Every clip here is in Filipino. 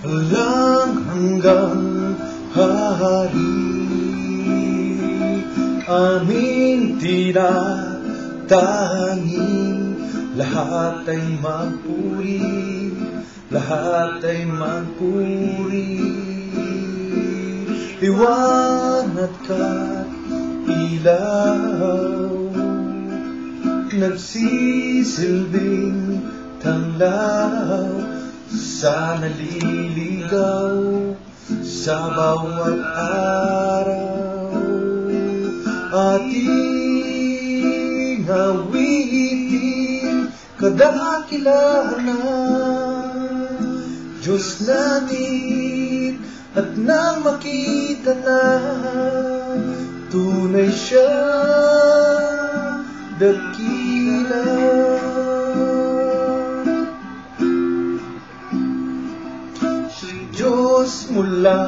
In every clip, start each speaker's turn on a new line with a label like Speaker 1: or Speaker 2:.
Speaker 1: walang hanggang hari. Aming tinatanging lahat ay magpuri, lahat ay magpuri. Liwanag ka't ilaw, nagsisilbing tanglaw sa naliligaw sa bawat araw. Ating awitin kadakilanan, Diyos natin, at nang makita na tunay siya dakila. Si Diyos mula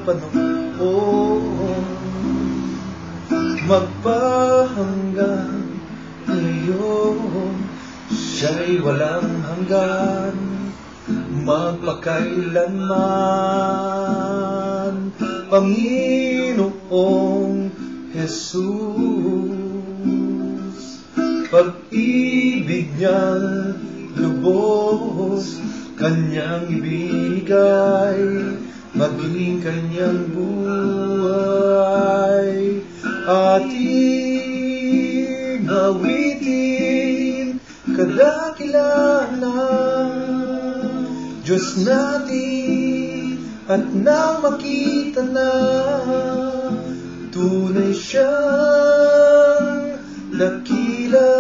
Speaker 1: pa noon magpahanggang ngayon, siya'y walang hanggan magpakailanman. Panginoong Jesus, pag-ibig niyang lubos kanyang ibigay, maging kanyang buhay. Ating awitin kadakilanan, Diyos natin, at nang makita na tunay siyang dakila.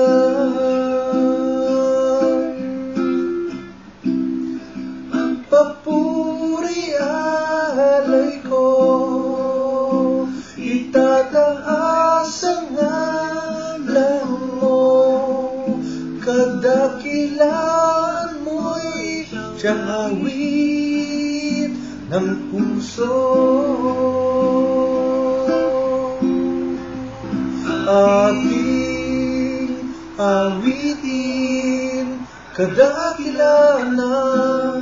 Speaker 1: Papuri alay ko, itataas ang ngalan mo, kadakilaan mo'y siyang awit ng puso. Ating awitin kadakilanan,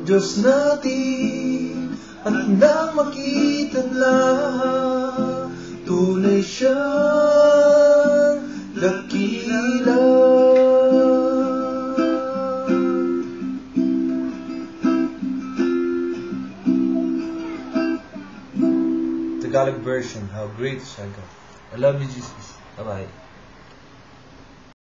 Speaker 1: Diyos natin, at nang makita na tunay siyang dakila. Tagalog version, How Great Is Our God. I love you, Jesus. Bye-bye.